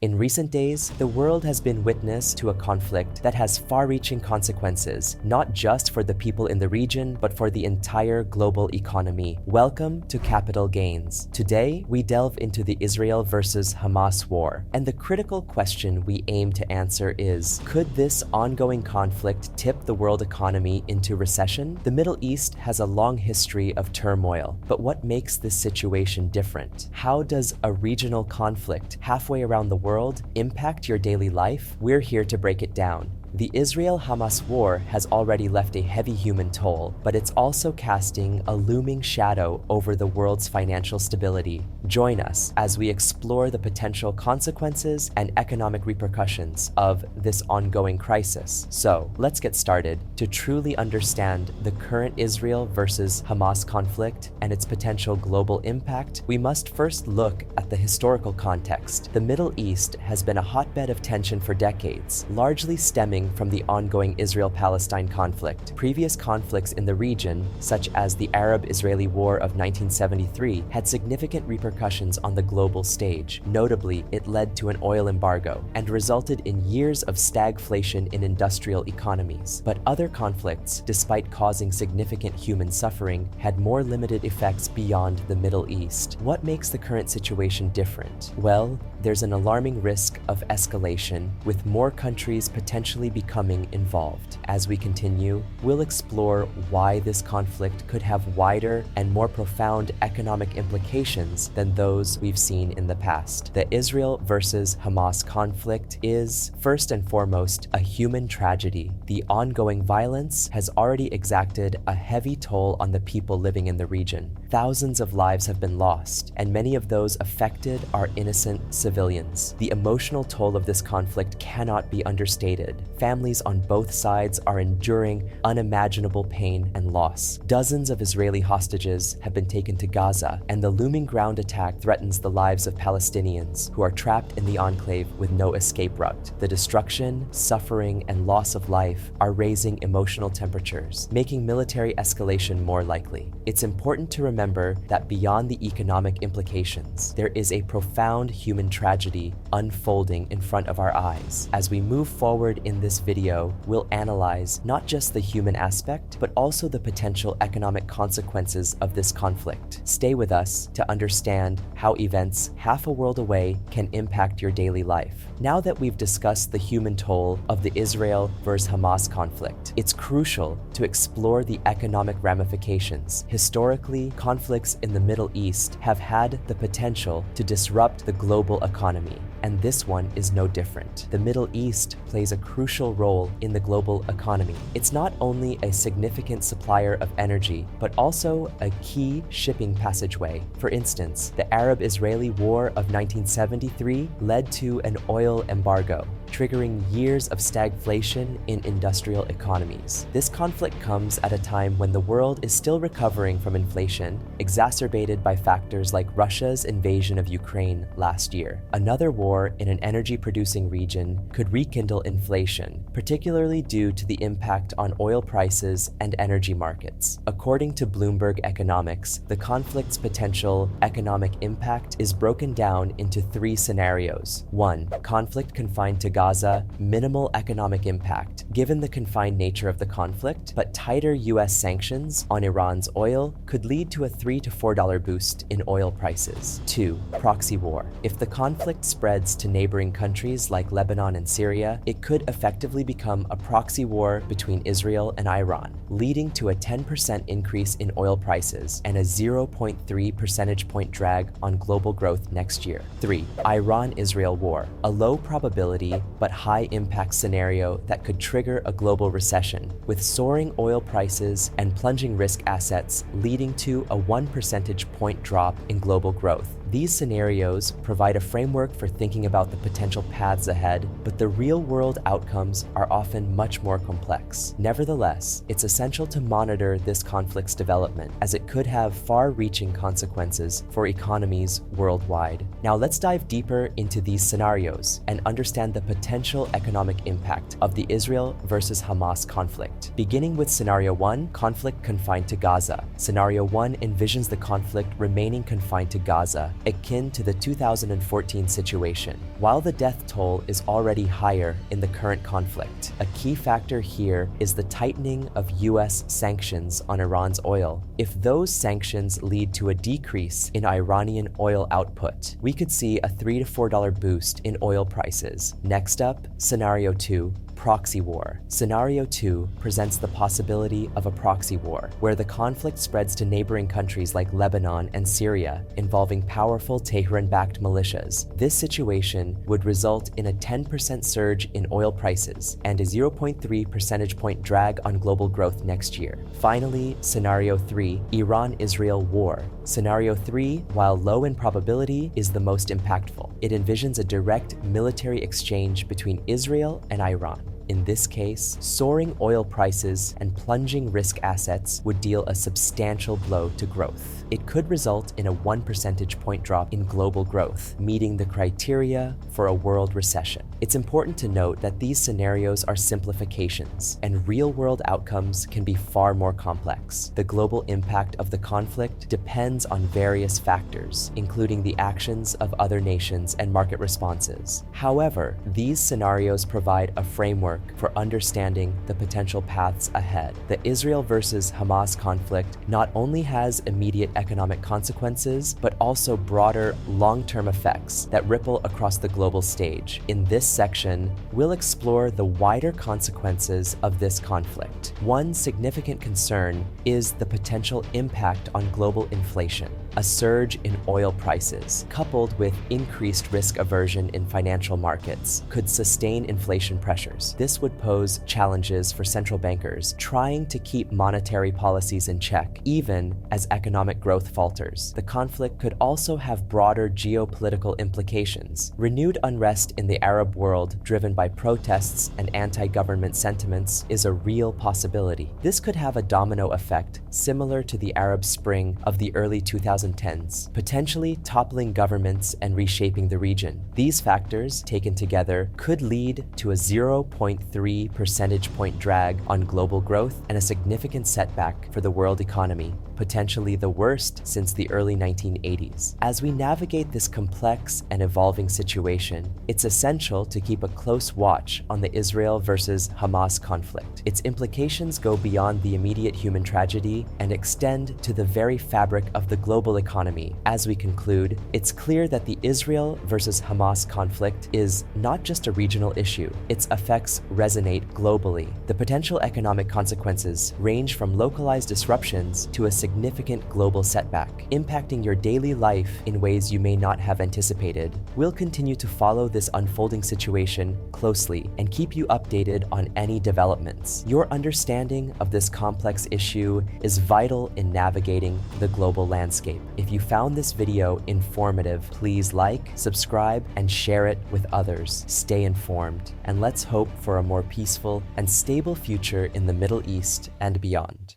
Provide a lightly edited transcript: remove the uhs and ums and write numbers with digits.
In recent days, the world has been witness to a conflict that has far-reaching consequences, not just for the people in the region, but for the entire global economy. Welcome to Capital Gains. Today, we delve into the Israel versus Hamas war, and the critical question we aim to answer is, could this ongoing conflict tip the world economy into recession? The Middle East has a long history of turmoil, but what makes this situation different? How does a regional conflict halfway around the world impact your daily life? We're here to break it down. The Israel-Hamas war has already left a heavy human toll, but it's also casting a looming shadow over the world's financial stability. Join us as we explore the potential consequences and economic repercussions of this ongoing crisis. So, let's get started. To truly understand the current Israel versus Hamas conflict and its potential global impact, we must first look at the historical context. The Middle East has been a hotbed of tension for decades, largely stemming from the ongoing Israel-Palestine conflict. Previous conflicts in the region, such as the Arab-Israeli War of 1973, had significant repercussions on the global stage. Notably, it led to an oil embargo and resulted in years of stagflation in industrial economies. But other conflicts, despite causing significant human suffering, had more limited effects beyond the Middle East. What makes the current situation different? Well, there's an alarming risk of escalation, with more countries potentially becoming involved. As we continue, we'll explore why this conflict could have wider and more profound economic implications than those we've seen in the past. The Israel versus Hamas conflict is, first and foremost, a human tragedy. The ongoing violence has already exacted a heavy toll on the people living in the region. Thousands of lives have been lost, and many of those affected are innocent civilians. The emotional toll of this conflict cannot be understated. Families on both sides are enduring unimaginable pain and loss. Dozens of Israeli hostages have been taken to Gaza, and the looming ground attack threatens the lives of Palestinians who are trapped in the enclave with no escape route. The destruction, suffering, and loss of life are raising emotional temperatures, making military escalation more likely. It's important to remember that beyond the economic implications, there is a profound human tragedy unfolding in front of our eyes. As we move forward in this video, we'll analyze not just the human aspect, but also the potential economic consequences of this conflict. Stay with us to understand how events half a world away can impact your daily life. Now that we've discussed the human toll of the Israel versus Hamas conflict, it's crucial to explore the economic ramifications. Historically, conflicts in the Middle East have had the potential to disrupt the global economy, and this one is no different. The Middle East plays a crucial role in the global economy. It's not only a significant supplier of energy, but also a key shipping passageway. For instance, the Arab-Israeli War of 1973 led to an oil embargo, triggering years of stagflation in industrial economies. This conflict comes at a time when the world is still recovering from inflation, exacerbated by factors like Russia's invasion of Ukraine last year. Another war in an energy-producing region could rekindle inflation, particularly due to the impact on oil prices and energy markets. According to Bloomberg Economics, the conflict's potential economic impact is broken down into three scenarios. 1. Conflict confined to Gaza, minimal economic impact, given the confined nature of the conflict, but tighter US sanctions on Iran's oil could lead to a $3 to $4 boost in oil prices. 2. Proxy war. If the conflict spreads to neighboring countries like Lebanon and Syria, it could effectively become a proxy war between Israel and Iran, leading to a 10% increase in oil prices and a 0.3 percentage point drag on global growth next year. 3. Iran-Israel war, a low probability but high-impact scenario that could trigger a global recession, with soaring oil prices and plunging risk assets leading to a 1 percentage point drop in global growth. These scenarios provide a framework for thinking about the potential paths ahead, but the real-world outcomes are often much more complex. Nevertheless, it's essential to monitor this conflict's development, as it could have far-reaching consequences for economies worldwide. Now let's dive deeper into these scenarios and understand the potential economic impact of the Israel versus Hamas conflict. Beginning with Scenario 1, conflict confined to Gaza. Scenario 1 envisions the conflict remaining confined to Gaza, akin to the 2014 situation. While the death toll is already higher in the current conflict, a key factor here is the tightening of US sanctions on Iran's oil. If those sanctions lead to a decrease in Iranian oil output, we could see a $3 to $4 boost in oil prices. Next up, Scenario 2. Proxy war. Scenario 2 presents the possibility of a proxy war, where the conflict spreads to neighboring countries like Lebanon and Syria, involving powerful Tehran-backed militias. This situation would result in a 10% surge in oil prices and a 0.3 percentage point drag on global growth next year. Finally, Scenario 3, Iran-Israel war. Scenario 3, while low in probability, is the most impactful. It envisions a direct military exchange between Israel and Iran. In this case, soaring oil prices and plunging risk assets would deal a substantial blow to growth. It could result in a 1 percentage point drop in global growth, meeting the criteria for a world recession. It's important to note that these scenarios are simplifications, and real-world outcomes can be far more complex. The global impact of the conflict depends on various factors, including the actions of other nations and market responses. However, these scenarios provide a framework for understanding the potential paths ahead. The Israel versus Hamas conflict not only has immediate economic consequences, but also broader, long-term effects that ripple across the global stage. In this section, we'll explore the wider consequences of this conflict. One significant concern is the potential impact on global inflation. A surge in oil prices, coupled with increased risk aversion in financial markets, could sustain inflation pressures. This would pose challenges for central bankers trying to keep monetary policies in check, even as economic growth falters. The conflict could also have broader geopolitical implications. Renewed unrest in the Arab world, driven by protests and anti-government sentiments, is a real possibility. This could have a domino effect similar to the Arab Spring of the early 2010s, potentially toppling governments and reshaping the region. These factors, taken together, could lead to a 0.3 percentage point drag on global growth and a significant setback for the world economy, potentially the worst since the early 1980s. As we navigate this complex and evolving situation, it's essential to keep a close watch on the Israel versus Hamas conflict. Its implications go beyond the immediate human tragedy and extend to the very fabric of the global economy. As we conclude, it's clear that the Israel versus Hamas conflict is not just a regional issue. Its effects resonate globally. The potential economic consequences range from localized disruptions to a significant global setback, impacting your daily life in ways you may not have anticipated. We'll continue to follow this unfolding situation closely and keep you updated on any developments. Your understanding of this complex issue is vital in navigating the global landscape. If you found this video informative, please like, subscribe, and share it with others. Stay informed, and let's hope for a more peaceful and stable future in the Middle East and beyond.